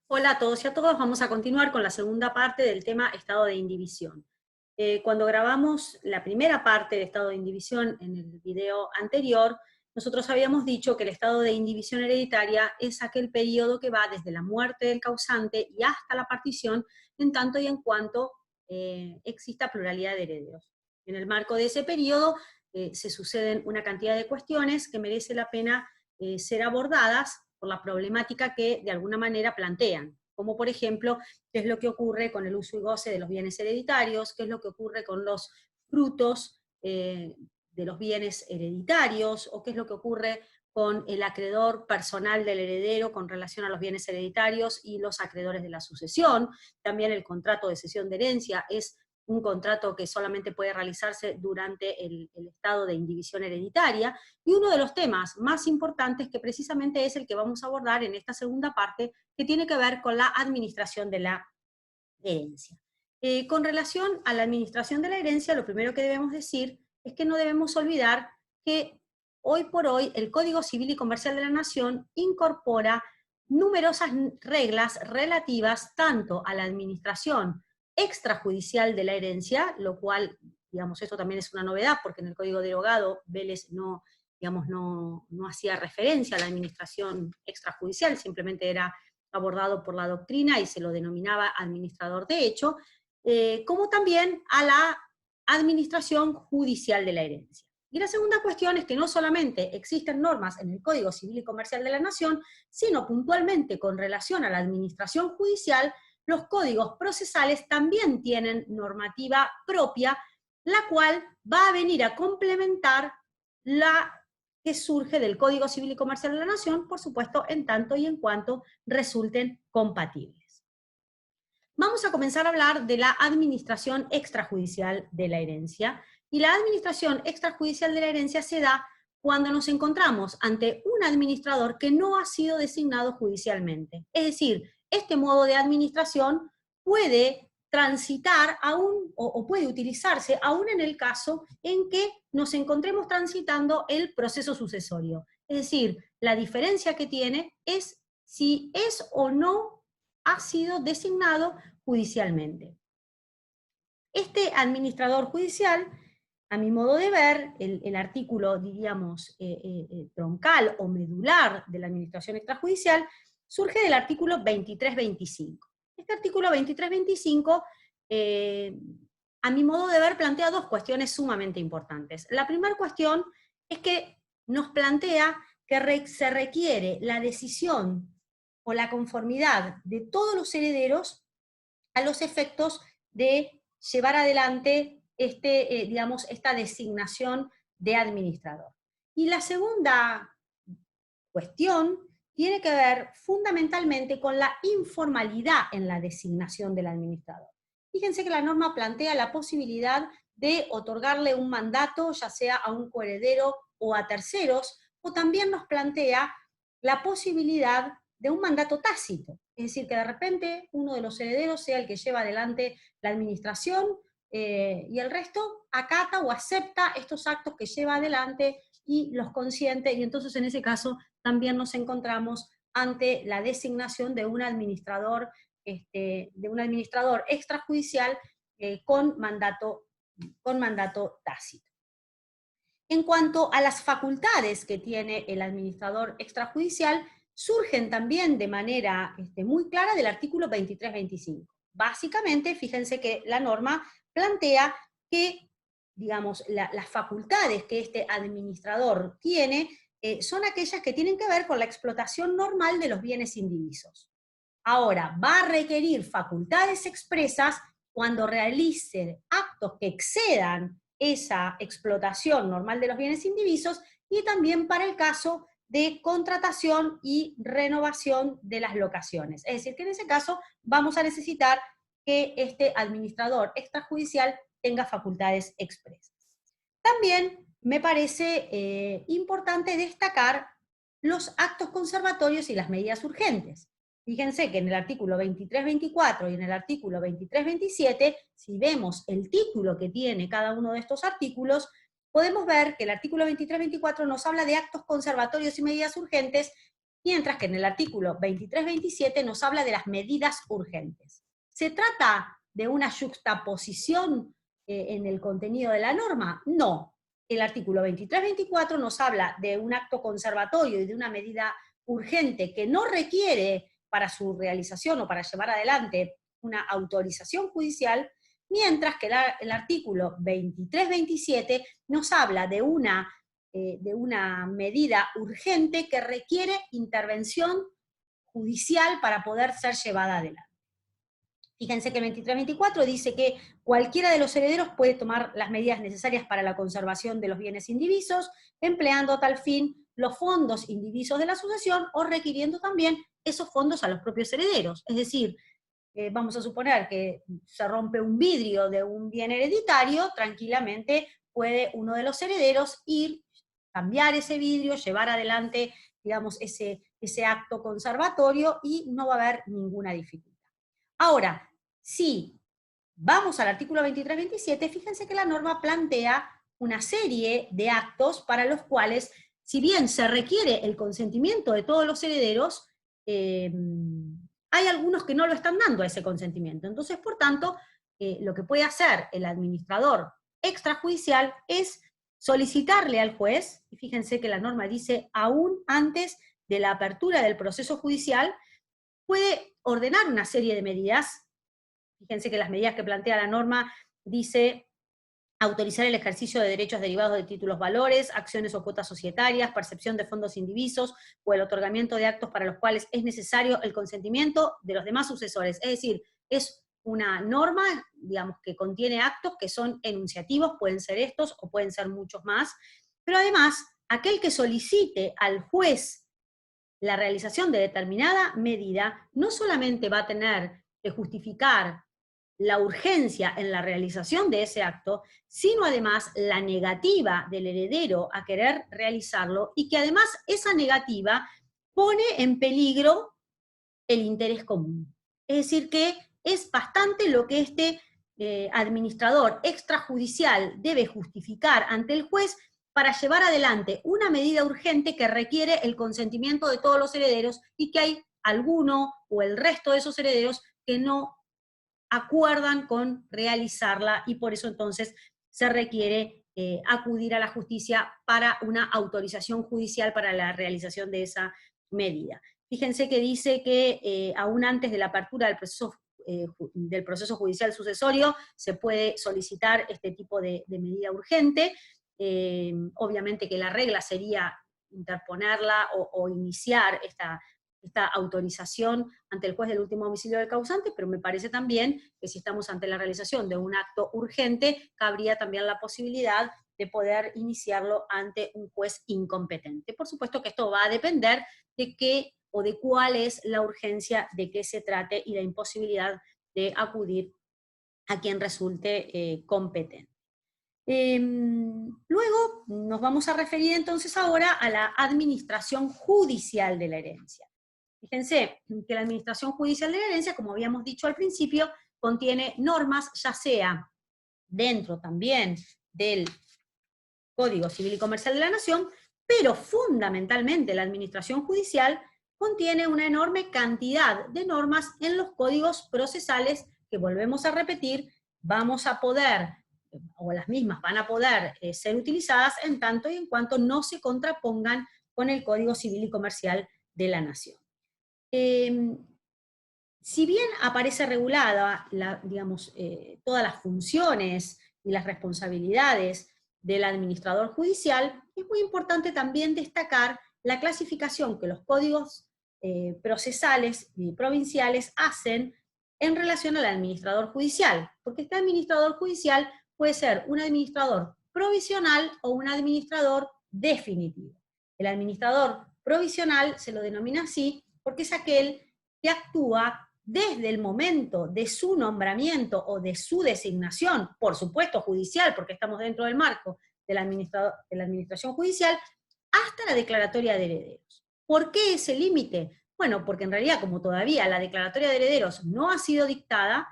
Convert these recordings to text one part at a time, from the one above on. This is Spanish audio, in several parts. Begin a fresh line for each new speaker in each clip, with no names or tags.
Hola a todos y a todas, vamos a continuar con la segunda parte del tema estado de indivisión. Cuando grabamos la primera parte de estado de indivisión en el video anterior, nosotros habíamos dicho que el estado de indivisión hereditaria es aquel periodo que va desde la muerte del causante y hasta la partición, en tanto y en cuanto exista pluralidad de herederos. En el marco de ese periodo se suceden una cantidad de cuestiones que merece la pena ser abordadas por la problemática que de alguna manera plantean, como por ejemplo, qué es lo que ocurre con el uso y goce de los bienes hereditarios, qué es lo que ocurre con los frutos de los bienes hereditarios, o qué es lo que ocurre con el acreedor personal del heredero con relación a los bienes hereditarios y los acreedores de la sucesión. También el contrato de cesión de herencia es un contrato que solamente puede realizarse durante el estado de indivisión hereditaria, y uno de los temas más importantes que precisamente es el que vamos a abordar en esta segunda parte, que tiene que ver con la administración de la herencia. Con relación a la administración de la herencia, lo primero que debemos decir es que no debemos olvidar que hoy por hoy el Código Civil y Comercial de la Nación incorpora numerosas reglas relativas tanto a la administración extrajudicial de la herencia, lo cual, digamos, esto también es una novedad, porque en el Código derogado Vélez no, digamos, no hacía referencia a la administración extrajudicial, simplemente era abordado por la doctrina y se lo denominaba administrador de hecho, como también a la administración judicial de la herencia. Y la segunda cuestión es que no solamente existen normas en el Código Civil y Comercial de la Nación, sino puntualmente con relación a la administración judicial, los códigos procesales también tienen normativa propia, la cual va a venir a complementar la que surge del Código Civil y Comercial de la Nación, por supuesto, en tanto y en cuanto resulten compatibles. Vamos a comenzar a hablar de la administración extrajudicial de la herencia, y la administración extrajudicial de la herencia se da cuando nos encontramos ante un administrador que no ha sido designado judicialmente. Es decir, este modo de administración puede transitar aún o puede utilizarse aún en el caso en que nos encontremos transitando el proceso sucesorio. Es decir, la diferencia que tiene es si es o no ha sido designado judicialmente. Este administrador judicial, a mi modo de ver, el artículo, diríamos, troncal o medular de la administración extrajudicial, surge del artículo 2325. Este artículo 2325, a mi modo de ver, plantea dos cuestiones sumamente importantes. La primera cuestión es que nos plantea que se requiere la decisión o la conformidad de todos los herederos a los efectos de llevar adelante digamos, esta designación de administrador. Y la segunda cuestión tiene que ver fundamentalmente con la informalidad en la designación del administrador. Fíjense que la norma plantea la posibilidad de otorgarle un mandato, ya sea a un coheredero o a terceros, o también nos plantea la posibilidad de un mandato tácito, es decir, que de repente uno de los herederos sea el que lleva adelante la administración y el resto acata o acepta estos actos que lleva adelante y los consiente, y entonces en ese caso también nos encontramos ante la designación de un administrador extrajudicial con mandato tácito. En cuanto a las facultades que tiene el administrador extrajudicial, surgen también de manera muy clara del artículo 2325. Básicamente, fíjense que la norma plantea que, digamos, las facultades que este administrador tiene son aquellas que tienen que ver con la explotación normal de los bienes indivisos. Ahora, va a requerir facultades expresas cuando realice actos que excedan esa explotación normal de los bienes indivisos, y también para el caso de contratación y renovación de las locaciones. Es decir, que en ese caso vamos a necesitar que este administrador extrajudicial tenga facultades expresas. También me parece importante destacar los actos conservatorios y las medidas urgentes. Fíjense que en el artículo 2324 y en el artículo 2327, si vemos el título que tiene cada uno de estos artículos, podemos ver que el artículo 2324 nos habla de actos conservatorios y medidas urgentes, mientras que en el artículo 23-27 nos habla de las medidas urgentes. ¿Se trata de una yuxtaposición en el contenido de la norma? No. El artículo 23-24 nos habla de un acto conservatorio y de una medida urgente que no requiere para su realización o para llevar adelante una autorización judicial, mientras que el artículo 23-27 nos habla de una medida urgente que requiere intervención judicial para poder ser llevada adelante. Fíjense que el 23-24 dice que cualquiera de los herederos puede tomar las medidas necesarias para la conservación de los bienes indivisos, empleando a tal fin los fondos indivisos de la sucesión o requiriendo también esos fondos a los propios herederos. Es decir, vamos a suponer que se rompe un vidrio de un bien hereditario, tranquilamente puede uno de los herederos ir, cambiar ese vidrio, llevar adelante, digamos, ese acto conservatorio y no va a haber ninguna dificultad. Ahora, si vamos al artículo 23-27, fíjense que la norma plantea una serie de actos para los cuales, si bien se requiere el consentimiento de todos los herederos, hay algunos que no lo están dando a ese consentimiento. Entonces, por tanto, lo que puede hacer el administrador extrajudicial es solicitarle al juez, y fíjense que la norma dice, aún antes de la apertura del proceso judicial, puede ordenar una serie de medidas. Fíjense que las medidas que plantea la norma dice autorizar el ejercicio de derechos derivados de títulos valores, acciones o cuotas societarias, percepción de fondos indivisos, o el otorgamiento de actos para los cuales es necesario el consentimiento de los demás sucesores. Es decir, es una norma, digamos, que contiene actos que son enunciativos, pueden ser estos o pueden ser muchos más, pero además, aquel que solicite al juez la realización de determinada medida, no solamente va a tener que justificar la urgencia en la realización de ese acto, sino además la negativa del heredero a querer realizarlo, y que además esa negativa pone en peligro el interés común. Es decir, que es bastante lo que este administrador extrajudicial debe justificar ante el juez para llevar adelante una medida urgente que requiere el consentimiento de todos los herederos y que hay alguno o el resto de esos herederos que no acuerdan con realizarla, y por eso entonces se requiere acudir a la justicia para una autorización judicial para la realización de esa medida. Fíjense que dice que aún antes de la apertura del proceso judicial sucesorio se puede solicitar este tipo de medida urgente. Obviamente que la regla sería interponerla o iniciar esta autorización ante el juez del último domicilio del causante, pero me parece también que si estamos ante la realización de un acto urgente, cabría también la posibilidad de poder iniciarlo ante un juez incompetente. Por supuesto que esto va a depender de qué o de cuál es la urgencia de qué se trate y la imposibilidad de acudir a quien resulte competente. Luego nos vamos a referir entonces ahora a la administración judicial de la herencia. Fíjense que la administración judicial de la herencia, como habíamos dicho al principio, contiene normas, ya sea dentro también del Código Civil y Comercial de la Nación, pero fundamentalmente la administración judicial contiene una enorme cantidad de normas en los códigos procesales que, volvemos a repetir, vamos a poder, o las mismas van a poder ser utilizadas en tanto y en cuanto no se contrapongan con el Código Civil y Comercial de la Nación. Si bien aparece regulada, digamos, todas las funciones y las responsabilidades del administrador judicial, es muy importante también destacar la clasificación que los códigos procesales y provinciales hacen en relación al administrador judicial, porque este administrador judicial puede ser un administrador provisional o un administrador definitivo. El administrador provisional se lo denomina así porque es aquel que actúa desde el momento de su nombramiento o de su designación, por supuesto judicial, porque estamos dentro del marco de la administración judicial, hasta la declaratoria de herederos. ¿Por qué ese límite? Bueno, porque en realidad, como todavía la declaratoria de herederos no ha sido dictada,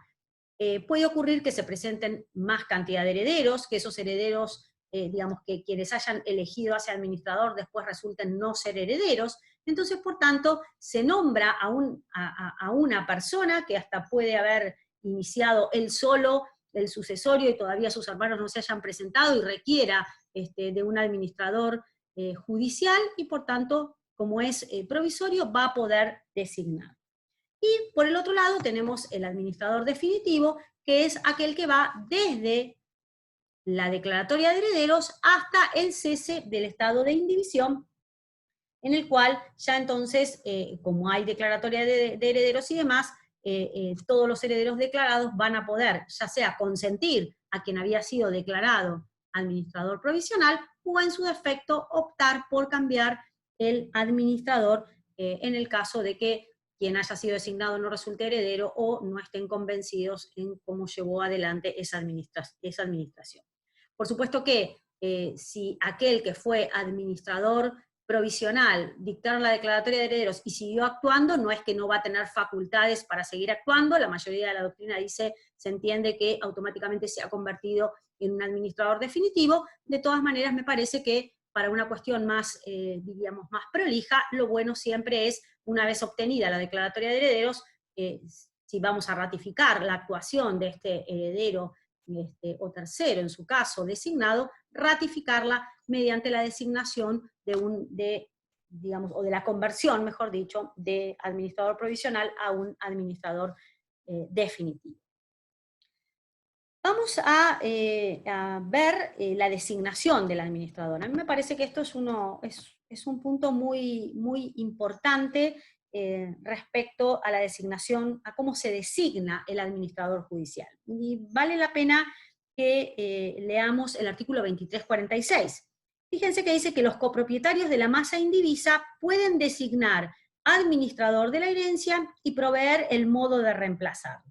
puede ocurrir que se presenten más cantidad de herederos, que esos herederos, digamos que quienes hayan elegido a ese administrador después resulten no ser herederos, Entonces, por tanto, se nombra a una persona que hasta puede haber iniciado él solo el sucesorio y todavía sus hermanos no se hayan presentado y requiera de un administrador judicial, y por tanto, como es provisorio, va a poder designar. Y por el otro lado tenemos el administrador definitivo, que es aquel que va desde la declaratoria de herederos hasta el cese del estado de indivisión, en el cual ya entonces, como hay declaratoria de herederos y demás, todos los herederos declarados van a poder, ya sea consentir a quien había sido declarado administrador provisional, o en su defecto optar por cambiar el administrador en el caso de que quien haya sido designado no resulte heredero o no estén convencidos en cómo llevó adelante esa administración. Por supuesto que si aquel que fue administrador provisional dictaron la declaratoria de herederos y siguió actuando, no es que no va a tener facultades para seguir actuando, la mayoría de la doctrina dice, se entiende que automáticamente se ha convertido en un administrador definitivo. De todas maneras, me parece que para una cuestión más, diríamos, más prolija, lo bueno siempre es, una vez obtenida la declaratoria de herederos, si vamos a ratificar la actuación de este heredero o tercero, en su caso, designado, ratificarla mediante la designación digamos, o de la conversión, mejor dicho, de administrador provisional a un administrador definitivo. Vamos a ver la designación del administrador. A mí me parece que esto es un punto muy, muy importante respecto a la designación, a cómo se designa el administrador judicial. Y vale la pena que leamos el artículo 2346. Fíjense que dice que los copropietarios de la masa indivisa pueden designar administrador de la herencia y proveer el modo de reemplazarlo.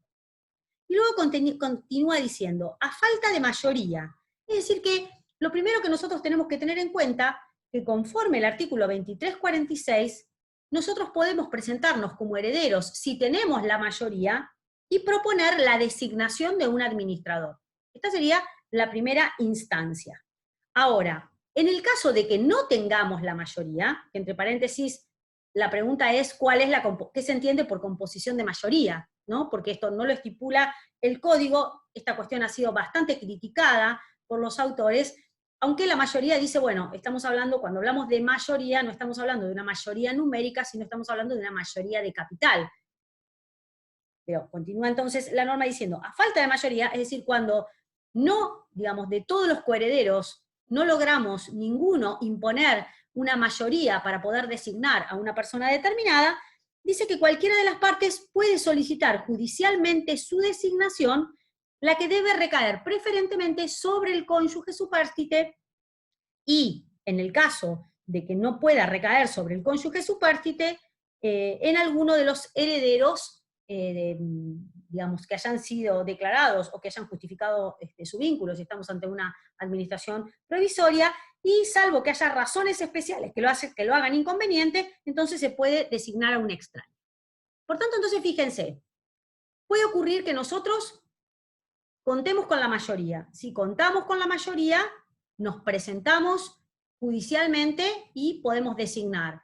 Y luego continúa diciendo, a falta de mayoría. Es decir que lo primero que nosotros tenemos que tener en cuenta, que conforme el artículo 2346, nosotros podemos presentarnos como herederos si tenemos la mayoría y proponer la designación de un administrador. Esta sería la primera instancia. Ahora, en el caso de que no tengamos la mayoría, que entre paréntesis, la pregunta es ¿qué se entiende por composición de mayoría? ¿No? Porque esto no lo estipula el código, esta cuestión ha sido bastante criticada por los autores, aunque la mayoría dice, bueno, estamos hablando, cuando hablamos de mayoría, no estamos hablando de una mayoría numérica, sino estamos hablando de una mayoría de capital. Pero continúa entonces la norma diciendo, a falta de mayoría, es decir, cuando no, digamos, de todos los coherederos, no logramos ninguno imponer una mayoría para poder designar a una persona determinada, dice que cualquiera de las partes puede solicitar judicialmente su designación, la que debe recaer preferentemente sobre el cónyuge supérstite, y en el caso de que no pueda recaer sobre el cónyuge supérstite, en alguno de los herederos, digamos, que hayan sido declarados o que hayan justificado su vínculo, si estamos ante una administración provisoria, y salvo que haya razones especiales que lo hagan inconveniente, entonces se puede designar a un extraño. Por tanto, entonces fíjense, puede ocurrir que nosotros contemos con la mayoría. Si contamos con la mayoría, nos presentamos judicialmente y podemos designar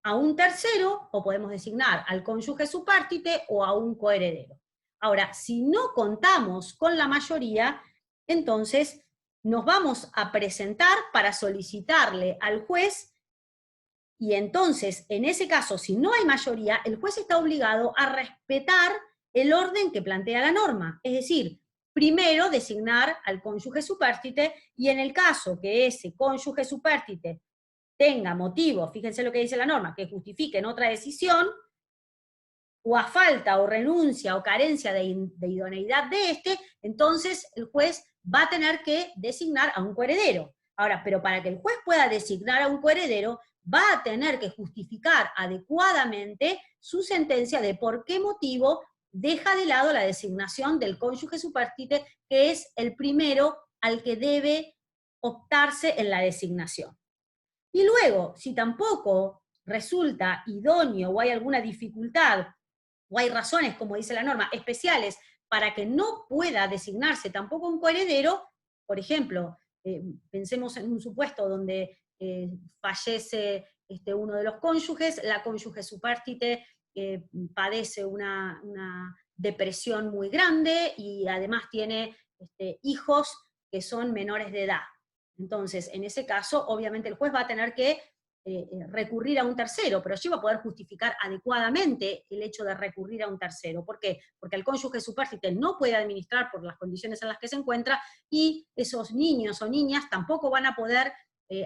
a un tercero, o podemos designar al cónyuge supérstite o a un coheredero. Ahora, si no contamos con la mayoría, entonces nos vamos a presentar para solicitarle al juez, y entonces, en ese caso, si no hay mayoría, el juez está obligado a respetar el orden que plantea la norma. Es decir, primero designar al cónyuge supérstite, y en el caso que ese cónyuge supérstite tenga motivo, fíjense lo que dice la norma, que justifiquen otra decisión, o a falta o renuncia o carencia de idoneidad de este, entonces el juez va a tener que designar a un coheredero. Ahora, pero para que el juez pueda designar a un coheredero, va a tener que justificar adecuadamente su sentencia de por qué motivo deja de lado la designación del cónyuge supérstite, que es el primero al que debe optarse en la designación. Y luego, si tampoco resulta idóneo o hay alguna dificultad, o hay razones, como dice la norma, especiales para que no pueda designarse tampoco un coheredero, por ejemplo, pensemos en un supuesto donde fallece uno de los cónyuges, la cónyuge supérstite padece una depresión muy grande y además tiene hijos que son menores de edad. Entonces, en ese caso, obviamente el juez va a tener que recurrir a un tercero, pero allí va a poder justificar adecuadamente el hecho de recurrir a un tercero. ¿Por qué? Porque el cónyuge supérstite no puede administrar por las condiciones en las que se encuentra, y esos niños o niñas tampoco van a poder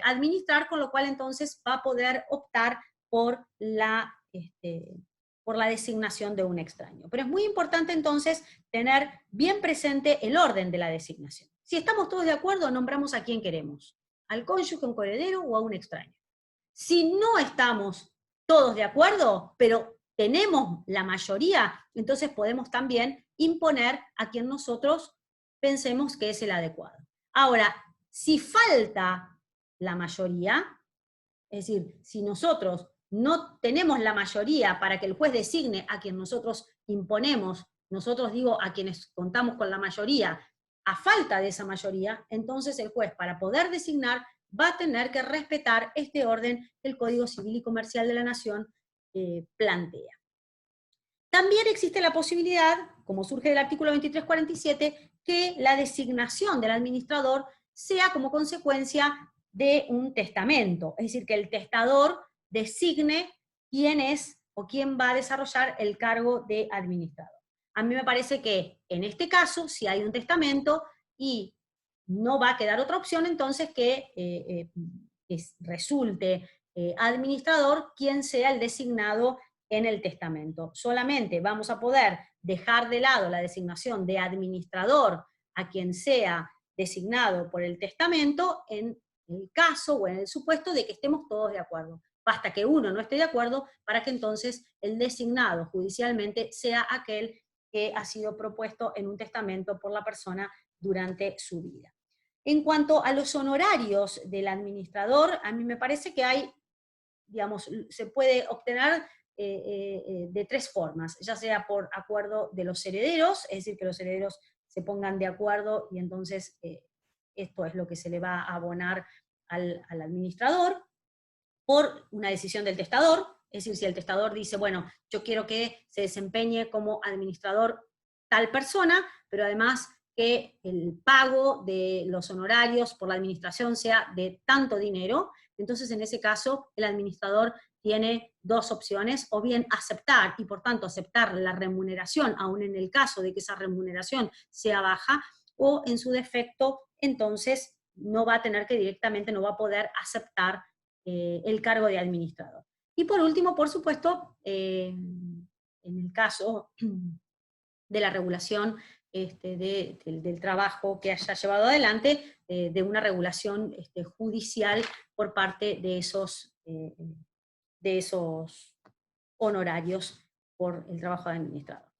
administrar, con lo cual entonces va a poder optar por la designación de un extraño. Pero es muy importante entonces tener bien presente el orden de la designación. Si estamos todos de acuerdo, nombramos a quien queremos, al cónyuge, a un coheredero o a un extraño. Si no estamos todos de acuerdo, pero tenemos la mayoría, entonces podemos también imponer a quien nosotros pensemos que es el adecuado. Ahora, si falta la mayoría, es decir, si nosotros no tenemos la mayoría para que el juez designe a quien nosotros imponemos, nosotros digo a quienes contamos con la mayoría, a falta de esa mayoría, entonces el juez, para poder designar, va a tener que respetar este orden que el Código Civil y Comercial de la Nación plantea. También existe la posibilidad, como surge del artículo 2347, que la designación del administrador sea como consecuencia de un testamento, es decir, que el testador designe quién es o quién va a desarrollar el cargo de administrador. A mí me parece que en este caso, si hay un testamento y no va a quedar otra opción, entonces que resulte administrador quien sea el designado en el testamento. Solamente vamos a poder dejar de lado la designación de administrador a quien sea designado por el testamento en el caso o en el supuesto de que estemos todos de acuerdo. Basta que uno no esté de acuerdo para que entonces el designado judicialmente sea aquel que ha sido propuesto en un testamento por la persona durante su vida. En cuanto a los honorarios del administrador, a mí me parece que hay, digamos, se puede obtener de tres formas, ya sea por acuerdo de los herederos, es decir, que los herederos se pongan de acuerdo y entonces esto es lo que se le va a abonar al administrador, por una decisión del testador, es decir, si el testador dice, bueno, yo quiero que se desempeñe como administrador tal persona, pero además que el pago de los honorarios por la administración sea de tanto dinero, entonces en ese caso el administrador tiene dos opciones, o bien aceptar, y por tanto aceptar la remuneración, aun en el caso de que esa remuneración sea baja, o en su defecto, entonces no va a tener que directamente, no va a poder aceptar el cargo de administrador. Y por último, por supuesto, en el caso de la regulación del trabajo que haya llevado adelante, de una regulación judicial por parte de esos honorarios por el trabajo de administrador.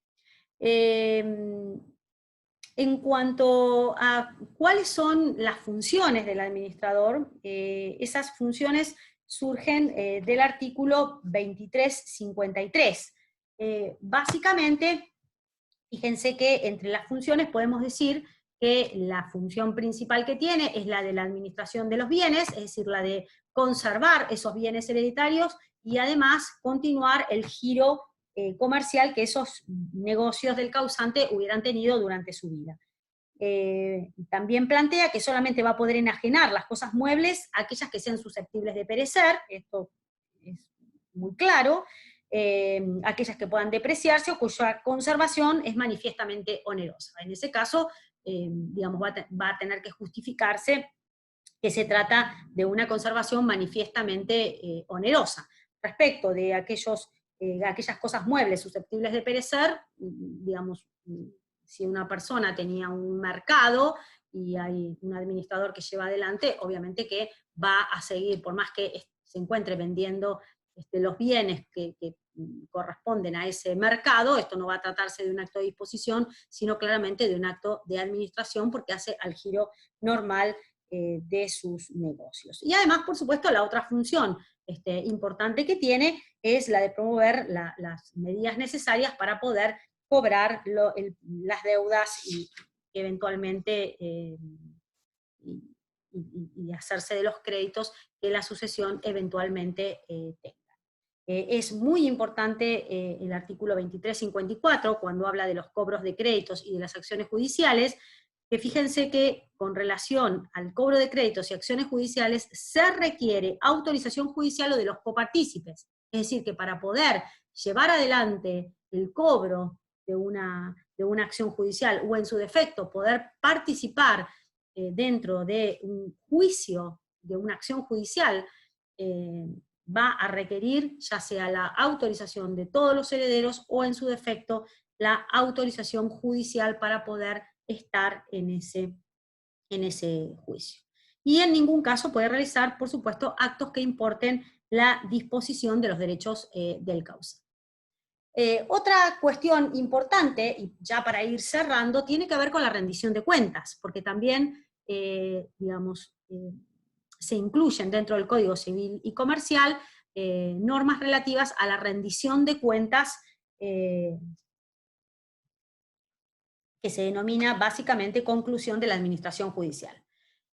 En cuanto a cuáles son las funciones del administrador, esas funciones surgen del artículo 2353. Básicamente, fíjense que entre las funciones podemos decir que la función principal que tiene es la de la administración de los bienes, es decir, la de conservar esos bienes hereditarios y además continuar el giro comercial que esos negocios del causante hubieran tenido durante su vida. También plantea que solamente va a poder enajenar las cosas muebles aquellas que sean susceptibles de perecer, esto es muy claro, aquellas que puedan depreciarse o cuya conservación es manifiestamente onerosa. En ese caso, digamos, va a tener que justificarse que se trata de una conservación manifiestamente onerosa. Respecto de aquellas cosas muebles susceptibles de perecer, digamos, si una persona tenía un mercado y hay un administrador que lleva adelante, obviamente que va a seguir, por más que se encuentre vendiendo los bienes que corresponden a ese mercado, esto no va a tratarse de un acto de disposición, sino claramente de un acto de administración, porque hace al giro normal de sus negocios. Y además, por supuesto, la otra función importante que tiene es la de promover las medidas necesarias para poder cobrar las deudas y eventualmente y hacerse de los créditos que la sucesión eventualmente tenga. Es muy importante el artículo 2354, cuando habla de los cobros de créditos y de las acciones judiciales, que fíjense que con relación al cobro de créditos y acciones judiciales se requiere autorización judicial o de los copartícipes. Es decir, que para poder llevar adelante el cobro de una acción judicial, o en su defecto poder participar dentro de un juicio, de una acción judicial, va a requerir ya sea la autorización de todos los herederos o en su defecto la autorización judicial para poder estar en ese juicio. Y en ningún caso puede realizar, por supuesto, actos que importen la disposición de los derechos del causante. Otra cuestión importante, y ya para ir cerrando, tiene que ver con la rendición de cuentas, porque también, se incluyen dentro del Código Civil y Comercial normas relativas a la rendición de cuentas, que se denomina básicamente conclusión de la administración judicial.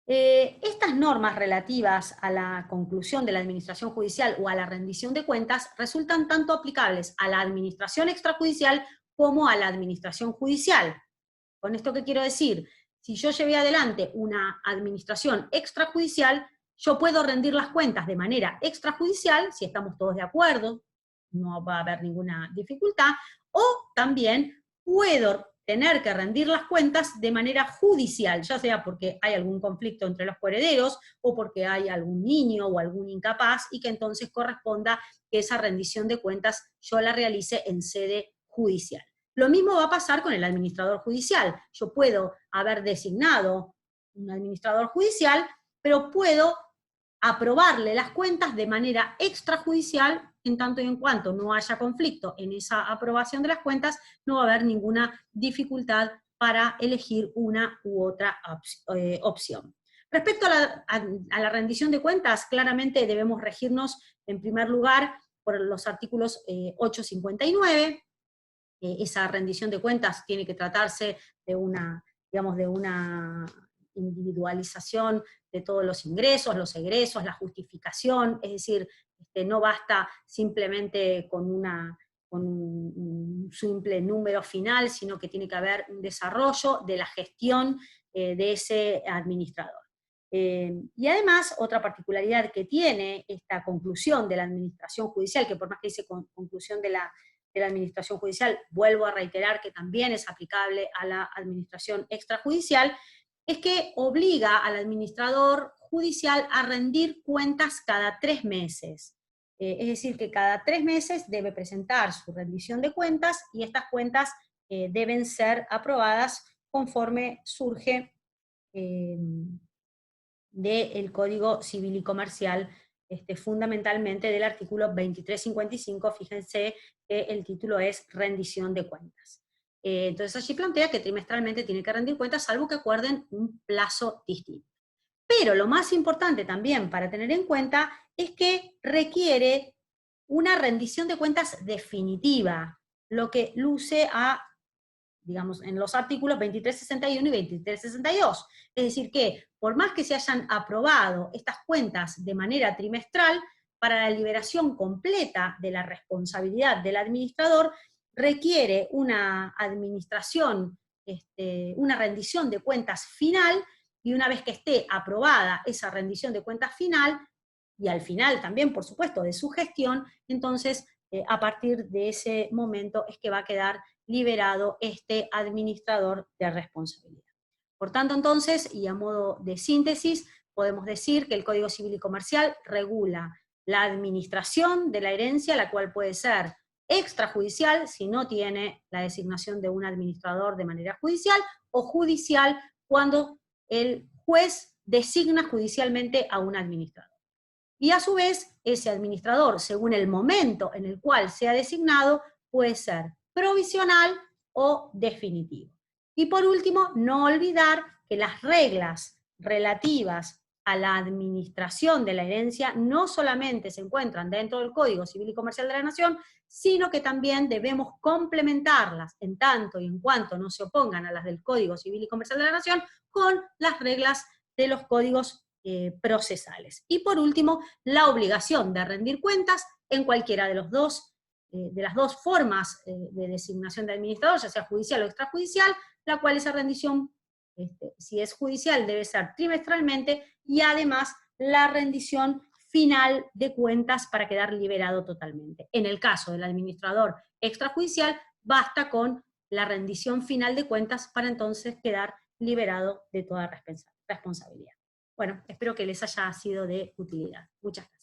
Estas normas relativas a la conclusión de la administración judicial o a la rendición de cuentas resultan tanto aplicables a la administración extrajudicial como a la administración judicial. ¿Con esto qué quiero decir? Si yo llevé adelante una administración extrajudicial, yo puedo rendir las cuentas de manera extrajudicial, si estamos todos de acuerdo, no va a haber ninguna dificultad, o también puedo tener que rendir las cuentas de manera judicial, ya sea porque hay algún conflicto entre los coherederos, o porque hay algún niño o algún incapaz, y que entonces corresponda que esa rendición de cuentas yo la realice en sede judicial. Lo mismo va a pasar con el administrador judicial. Yo puedo haber designado un administrador judicial, pero puedo aprobarle las cuentas de manera extrajudicial, en tanto y en cuanto no haya conflicto en esa aprobación de las cuentas, no va a haber ninguna dificultad para elegir una u otra opción. Respecto a la rendición de cuentas, claramente debemos regirnos, en primer lugar, por los artículos 859, esa rendición de cuentas tiene que tratarse de una individualización de todos los ingresos, los egresos, la justificación, es decir, no basta simplemente con un simple número final, sino que tiene que haber un desarrollo de la gestión de ese administrador. Y además, otra particularidad que tiene esta conclusión de la administración judicial, que por más que dice conclusión de la administración judicial, vuelvo a reiterar que también es aplicable a la administración extrajudicial, es que obliga al administrador judicial a rendir cuentas cada 3 meses. Es decir, que cada 3 meses debe presentar su rendición de cuentas, y estas cuentas deben ser aprobadas conforme surge del Código Civil y Comercial, fundamentalmente del artículo 2355, fíjense que el título es rendición de cuentas. Entonces allí plantea que trimestralmente tiene que rendir cuentas, salvo que acuerden un plazo distinto. Pero lo más importante también para tener en cuenta es que requiere una rendición de cuentas definitiva, lo que luce en los artículos 2361 y 2362. Es decir que, por más que se hayan aprobado estas cuentas de manera trimestral, para la liberación completa de la responsabilidad del administrador, requiere una administración, una rendición de cuentas final, y una vez que esté aprobada esa rendición de cuentas final, y al final también, por supuesto, de su gestión, entonces, a partir de ese momento es que va a quedar liberado este administrador de responsabilidad. Por tanto, entonces, y a modo de síntesis, podemos decir que el Código Civil y Comercial regula la administración de la herencia, la cual puede ser extrajudicial si no tiene la designación de un administrador de manera judicial, o judicial cuando el juez designa judicialmente a un administrador. Y a su vez, ese administrador, según el momento en el cual sea designado, puede ser provisional o definitivo. Y por último, no olvidar que las reglas relativas a la administración de la herencia no solamente se encuentran dentro del Código Civil y Comercial de la Nación, sino que también debemos complementarlas, en tanto y en cuanto no se opongan a las del Código Civil y Comercial de la Nación, con las reglas de los códigos procesales. Y por último, la obligación de rendir cuentas en cualquiera de las dos formas de designación de administrador, ya sea judicial o extrajudicial, la cual esa rendición, si es judicial, debe ser trimestralmente, y además la rendición final de cuentas para quedar liberado totalmente. En el caso del administrador extrajudicial, basta con la rendición final de cuentas para entonces quedar liberado de toda responsabilidad. Bueno, espero que les haya sido de utilidad. Muchas gracias.